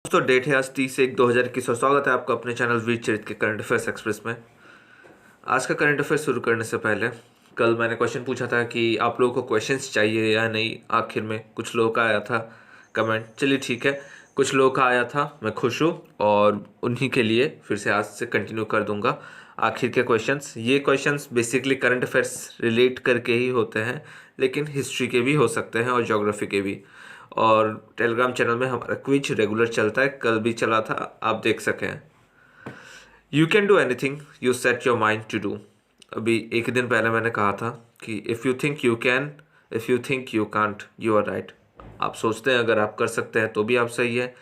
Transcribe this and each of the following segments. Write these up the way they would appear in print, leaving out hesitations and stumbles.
दोस्तों डेट है आज 30/1/2021 और स्वागत है आपका अपने चैनल वीर चरित के करंट अफेयर्स एक्सप्रेस में। आज का करंट अफेयर शुरू करने से पहले कल मैंने क्वेश्चन पूछा था कि आप लोगों को क्वेश्चंस चाहिए या नहीं। आखिर में कुछ लोगों का आया था कमेंट, चलिए ठीक है, कुछ लोगों का आया था, मैं खुश हूँ और उन्हीं के लिए फिर से आज से कंटिन्यू कर दूंगा आखिर के क्वेश्चंस। ये questions basically current affairs relate करके ही होते हैं, लेकिन हिस्ट्री के भी हो सकते हैं और ज्योग्राफी के भी। और टेलीग्राम चैनल में हमारा क्विज रेगुलर चलता है, कल भी चला था, आप देख सकें। You can do anything you set your mind to do. अभी एक दिन पहले मैंने कहा था कि if you think you can, if you think you can't, you are right. आप सोचते हैं अगर आप कर सकते हैं तो भी आप सही है,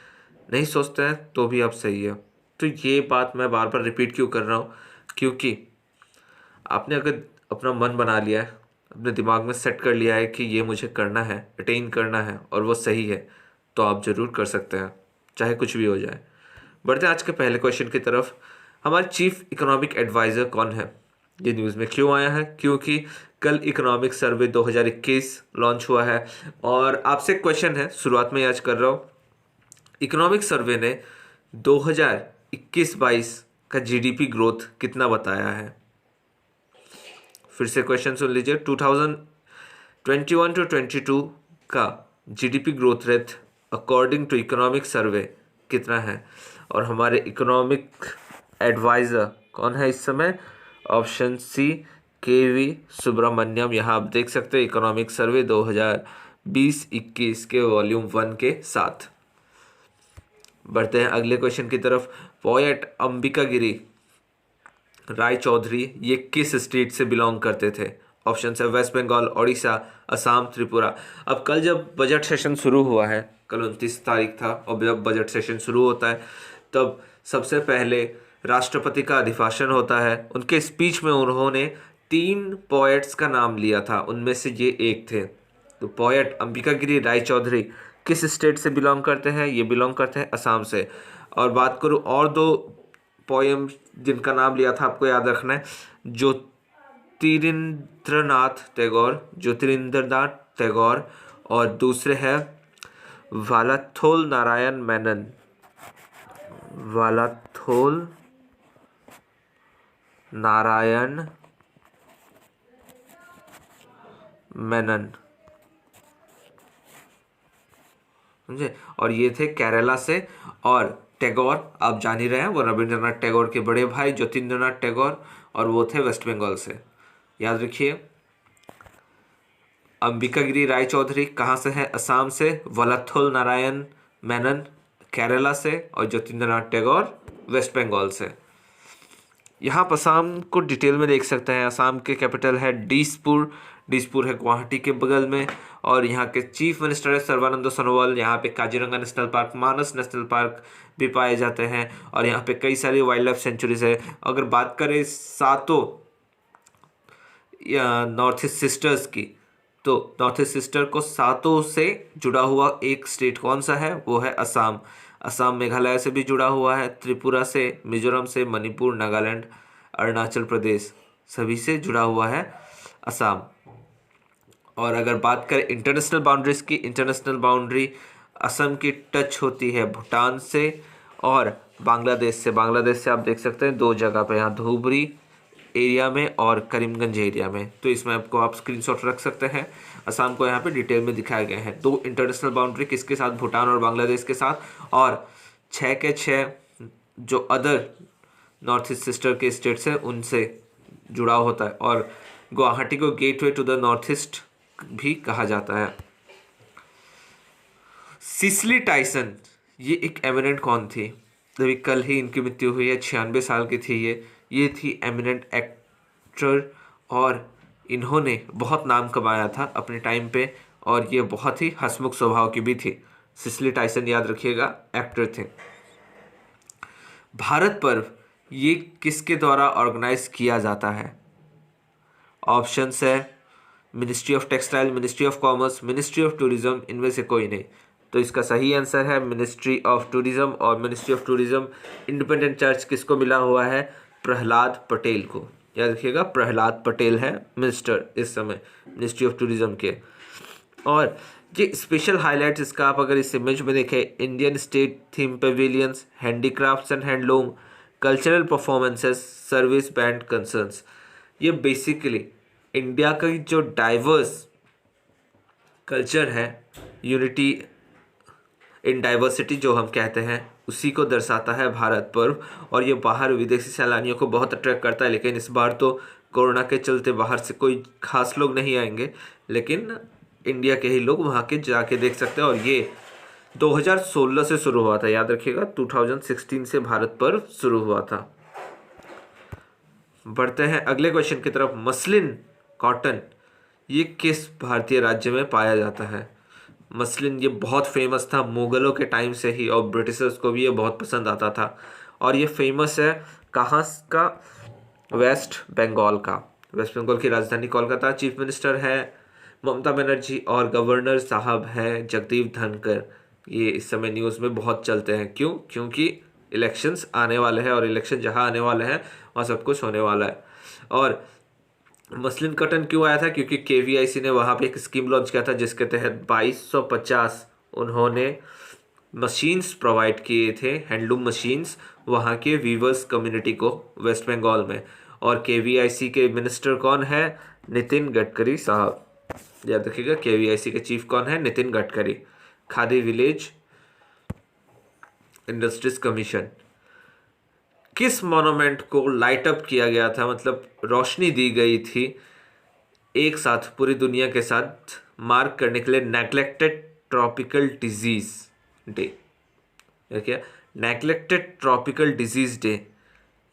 नहीं सोचते हैं तो भी आप सही है। तो ये बात मैं बार बार रिपीट क्यों कर रहा हूँ, क्योंकि आपने अगर अपना मन बना लिया है, अपने दिमाग में सेट कर लिया है कि ये मुझे करना है, अटेन करना है और वो सही है, तो आप ज़रूर कर सकते हैं, चाहे कुछ भी हो जाए। बढ़ते हैं आज के पहले क्वेश्चन की तरफ। हमारे चीफ इकोनॉमिक एडवाइज़र कौन है? ये न्यूज़ में क्यों आया है? क्योंकि कल इकोनॉमिक सर्वे 2021 लॉन्च हुआ है और आपसे क्वेश्चन है, शुरुआत में आज कर रहा हूँ। इकोनॉमिक सर्वे ने 2021-22 का जीडीपी ग्रोथ कितना बताया है? फिर से क्वेश्चन सुन लीजिए। 2021 टू 22 का GDP growth rate according to economic survey कितना है? और हमारे इकोनॉमिक एडवाइज़र कौन है इस समय? Option C, K V. सुब्रमण्यम। यहाँ आप देख सकते हैं इकोनॉमिक सर्वे 2020-21 के वॉल्यूम 1 के साथ। बढ़ते हैं अगले क्वेश्चन की तरफ। पोएट अंबिका गिरी राय चौधरी ये किस स्टेट से बिलोंग करते थे? ऑप्शन है वेस्ट बंगाल, उड़ीसा, असम, त्रिपुरा। अब कल जब बजट सेशन शुरू हुआ है, कल 29 तारीख था, और जब बजट सेशन शुरू होता है तब सबसे पहले राष्ट्रपति का अभिभाषण होता है। उनके स्पीच में उन्होंने 3 पोएट्स का नाम लिया था, उनमें से ये एक थे। तो पोएट अंबिका गिरी राय चौधरी किस स्टेट से बिलोंग करते हैं? ये बिलोंग करते हैं असम से। और बात करूँ और 2 पोएम जिनका नाम लिया था, आपको याद रखना है, ज्योतिरिंद्रनाथ टैगोर और दूसरे हैं वालाथोल नारायण मेनन। वालाथोल नारायण मेनन, समझे? और ये थे केरला से। और टैगोर आप जान ही रहे हैं, वो रविंद्रनाथ टैगोर के बड़े भाई ज्योतिरिंद्रनाथ टैगोर, और वो थे वेस्ट बंगाल से। याद रखिए, अंबिका गिरी राय चौधरी कहाँ से है? असम से। वलाथोल नारायण मेनन केरला से और ज्योतिरिंद्रनाथ टैगोर वेस्ट बंगाल से। यहाँ आप असम को डिटेल में देख सकते हैं। असम के कैपिटल है दिसपुर। दिसपुर है गुवाहाटी के बगल में। और यहाँ के चीफ मिनिस्टर है सर्बानंद सोनोवाल। यहाँ पे काजीरंगा नेशनल पार्क, मानस नेशनल पार्क भी पाए जाते हैं और यहाँ पे कई सारी वाइल्ड लाइफ सेंचुरीज है। अगर बात करें सातों नॉर्थ ईस्ट सिस्टर्स की, तो नॉर्थ ईस्ट सिस्टर को सातों से जुड़ा हुआ एक स्टेट कौन सा है? वो है असम। असम मेघालय से भी जुड़ा हुआ है, त्रिपुरा से, मिजोरम से, मणिपुर, नागालैंड, अरुणाचल प्रदेश, सभी से जुड़ा हुआ है असम। और अगर बात करें इंटरनेशनल बाउंड्रीज की, इंटरनेशनल बाउंड्री असम की टच होती है भूटान से और बांग्लादेश से। बांग्लादेश से आप देख सकते हैं 2 जगह पे, यहाँ धूबरी एरिया में और करीमगंज एरिया में। तो इसमें आपको आप स्क्रीनशॉट रख सकते हैं। असम को यहाँ पे डिटेल में दिखाया गया है। 2 इंटरनेशनल बाउंड्री किसके साथ? भूटान और बांग्लादेश के साथ। और 6 के 6 जो अदर नॉर्थ ईस्ट सिस्टर के स्टेट्स हैं उनसे जुड़ा होता है। और गुवाहाटी को gateway to the north east भी कहा जाता है। सिसली टाइसन ये एक एमिनेंट कौन थी? अभी कल ही इनकी मृत्यु हुई है, 96 साल की थी ये थी एमिनेंट एक्टर और इन्होंने बहुत नाम कमाया था अपने टाइम पे और ये बहुत ही हंसमुख स्वभाव की भी थी। सिसली टाइसन याद रखिएगा, एक्टर थे। भारत पर्व ये किसके द्वारा ऑर्गेनाइज किया जाता है? ऑप्शंस है ministry of textile, ministry of commerce, ministry of tourism, इनमें से कोई नहीं। तो इसका सही आंसर है मिनिस्ट्री ऑफ टूरिज्म। और ministry of tourism independent church किसको मिला हुआ है? प्रहलाद पटेल को। याद रखिएगा, प्रहलाद पटेल है मिनिस्टर इस समय मिनिस्ट्री ऑफ टूरिज्म के। और ये स्पेशल हाईलाइट्स इसका आप अगर इस इमेज में देखें, Indian state theme pavilions, handicrafts and handloom, cultural performances, service band concerns, ये बेसिकली इंडिया का जो डाइवर्स कल्चर है, यूनिटी इन डाइवर्सिटी जो हम कहते हैं, उसी को दर्शाता है भारत पर्व। और ये बाहर विदेशी सैलानियों को बहुत अट्रैक्ट करता है। लेकिन इस बार तो कोरोना के चलते बाहर से कोई खास लोग नहीं आएंगे, लेकिन इंडिया के ही लोग वहाँ के जाके देख सकते हैं। और ये 2016 से शुरू हुआ था, याद रखिएगा 2016 से भारत पर्व शुरू हुआ था। बढ़ते हैं अगले क्वेश्चन की तरफ। मसलिन कॉटन ये किस भारतीय राज्य में पाया जाता है? मसलिन ये बहुत फेमस था मुग़लों के टाइम से ही, और ब्रिटिशर्स को भी ये बहुत पसंद आता था। और ये फेमस है कहाँ का? वेस्ट बंगाल का। वेस्ट बंगाल की राजधानी कोलकाता। चीफ मिनिस्टर है ममता बनर्जी और गवर्नर साहब हैं जगदीप धनखड़। ये इस समय न्यूज़ में बहुत चलते हैं। क्यों? क्योंकि इलेक्शंस आने वाले हैं, और इलेक्शन जहाँ आने वाले हैं वहाँ सब कुछ होने वाला है। और मसलिन कॉटन क्यों आया था? क्योंकि KVIC ने वहाँ पे एक स्कीम लॉन्च किया था जिसके तहत 2250 उन्होंने मशीन्स प्रोवाइड किए थे, हैंडलूम मशीन्स, वहाँ के वीवर्स कम्युनिटी को वेस्ट बंगाल में। और KVIC के मिनिस्टर कौन है? नितिन गडकरी साहब। याद रखिएगा KVIC के चीफ कौन है? Nitin Gadkari. Khadi village industries commission. किस मोनूमेंट को लाइट अप किया गया था, मतलब रोशनी दी गई थी एक साथ पूरी दुनिया के साथ मार्क करने के लिए? Neglected tropical disease day. देखिए, नेग्लेक्टेड ट्रॉपिकल डिजीज डे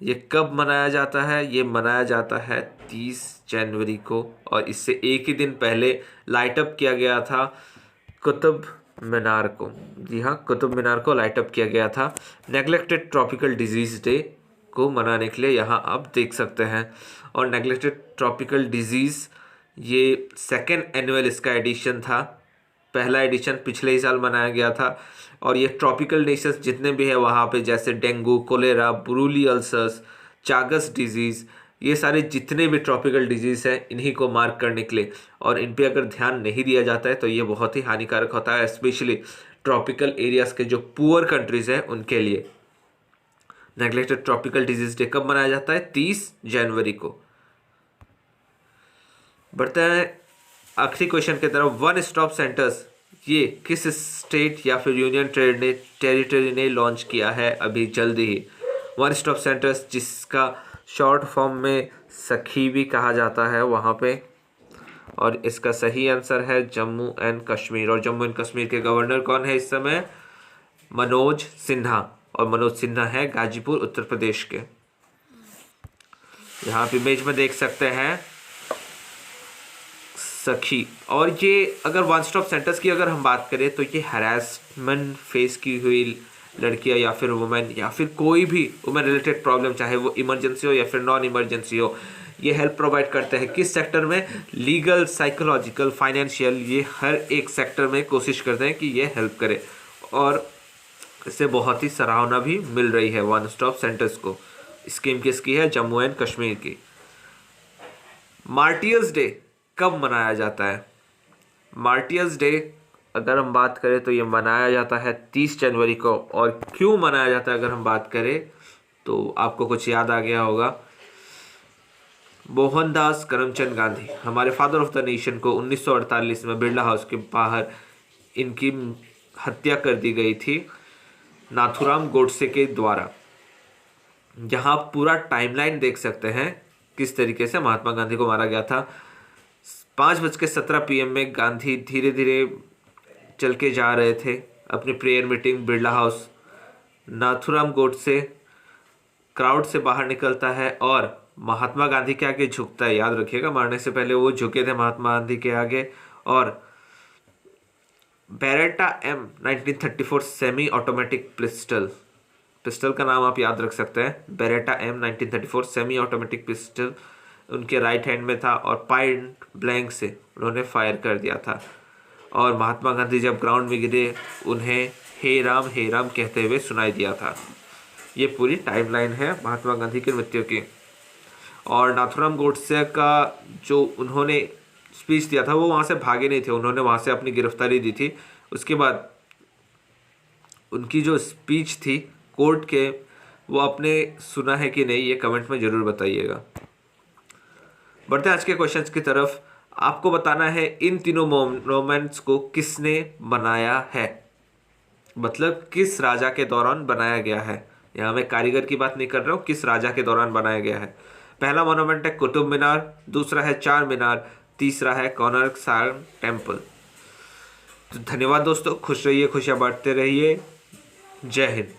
ये कब मनाया जाता है? ये मनाया जाता है 30 जनवरी को। और इससे एक ही दिन पहले लाइट अप किया गया था कुतुब मीनार को। जी हाँ, कुतुब मीनार को लाइट अप किया गया था नेग्लेक्टेड ट्रॉपिकल डिजीज़ डे को मनाने के लिए। यहाँ आप देख सकते हैं। और नेग्लेक्टेड ट्रॉपिकल डिजीज़ ये सेकेंड एनुअल इसका एडिशन था। पहला एडिशन पिछले ही साल मनाया गया था। और ये ट्रॉपिकल नेशंस जितने भी है वहाँ पे, जैसे dengue, cholera, Buruli ulcers, Chagas disease, ये सारे जितने भी ट्रॉपिकल डिजीज़ हैं इन्हीं को मार्क करने के लिए। और इन पे अगर ध्यान नहीं दिया जाता है तो ये बहुत ही हानिकारक होता है, स्पेशली ट्रॉपिकल एरियाज़ के जो पुअर कंट्रीज़ हैं उनके लिए। नेग्लेक्टेड ट्रॉपिकल डिजीज़ डे कब मनाया जाता है? 30 जनवरी को। बढ़ते हैं आखिरी क्वेश्चन की तरफ। वन स्टॉप सेंटर्स ये किस स्टेट या फिर यूनियन टेरिटरी ने लॉन्च किया है अभी जल्दी ही? वन स्टॉप सेंटर्स जिसका शॉर्ट फॉर्म में सखी भी कहा जाता है वहाँ पे। और इसका सही आंसर है जम्मू एंड कश्मीर। और जम्मू एंड कश्मीर के गवर्नर कौन है इस समय? मनोज सिन्हा। और मनोज सिन्हा है गाजीपुर उत्तर प्रदेश के। यहाँ पे इमेज में देख सकते हैं सखी। और ये अगर वन स्टॉप सेंटर्स की अगर हम बात करें तो ये हरासमेंट फेस की हुई लड़कियां या फिर वुमेन या फिर कोई भी वुमेन रिलेटेड प्रॉब्लम, चाहे वो इमरजेंसी हो या फिर नॉन इमरजेंसी हो, ये हेल्प प्रोवाइड करते हैं। किस सेक्टर में? लीगल, साइकोलॉजिकल, फाइनेंशियल, ये हर एक सेक्टर में कोशिश करते हैं कि ये हेल्प करे। और इससे बहुत ही सराहना भी मिल रही है वन स्टॉप सेंटर्स को। स्कीम किसकी है? जम्मू एंड कश्मीर की। मार्टियर्स डे कब मनाया जाता है? मार्टियर्स डे अगर हम बात करें तो ये मनाया जाता है 30 जनवरी को। और क्यों मनाया जाता है अगर हम बात करें तो आपको कुछ याद आ गया होगा। मोहनदास करमचंद गांधी, हमारे फादर ऑफ द नेशन, को 1948 में बिरला हाउस के बाहर इनकी हत्या कर दी गई थी नाथूराम गोडसे के द्वारा। यहाँ पूरा टाइमलाइन देख सकते हैं किस तरीके से महात्मा गांधी को मारा गया था। 5:17 PM में गांधी धीरे धीरे चल के जा रहे थे अपनी prayer meeting Birla house. Nathuram Godse crowd से बाहर निकलता है और महात्मा गांधी के आगे झुकता है। याद रखिएगा, मारने से पहले वो झुके थे महात्मा गांधी के आगे। और Beretta M 1934 semi automatic pistol का नाम आप याद रख सकते हैं। Beretta M 1934 semi automatic pistol उनके राइट हैंड में था और पॉइंट ब्लैंक से उन्होंने फायर कर दिया था। और महात्मा गांधी जब ग्राउंड में गिरे उन्हें हे राम कहते हुए सुनाई दिया था। ये पूरी टाइमलाइन है महात्मा गांधी की मृत्यु की। और नाथूराम गोडसे का जो उन्होंने स्पीच दिया था वो वहाँ से भागे नहीं थे, उन्होंने वहाँ से अपनी गिरफ्तारी दी थी। उसके बाद उनकी जो स्पीच थी कोर्ट के, वो आपने सुना है कि नहीं, ये कमेंट में ज़रूर बताइएगा। बढ़ते हैं आज के क्वेश्चंस की तरफ। आपको बताना है इन तीनों मोमेंट्स को किसने बनाया है, मतलब किस राजा के दौरान बनाया गया है। यहाँ मैं कारीगर की बात नहीं कर रहा हूँ, किस राजा के दौरान बनाया गया है। पहला मोनूमेंट है कुतुब मीनार, दूसरा है चार मीनार, तीसरा है कोणार्क सन टेम्पल। तो धन्यवाद दोस्तों, खुश रहिए, खुशियाँ बांटते रहिए। जय हिंद।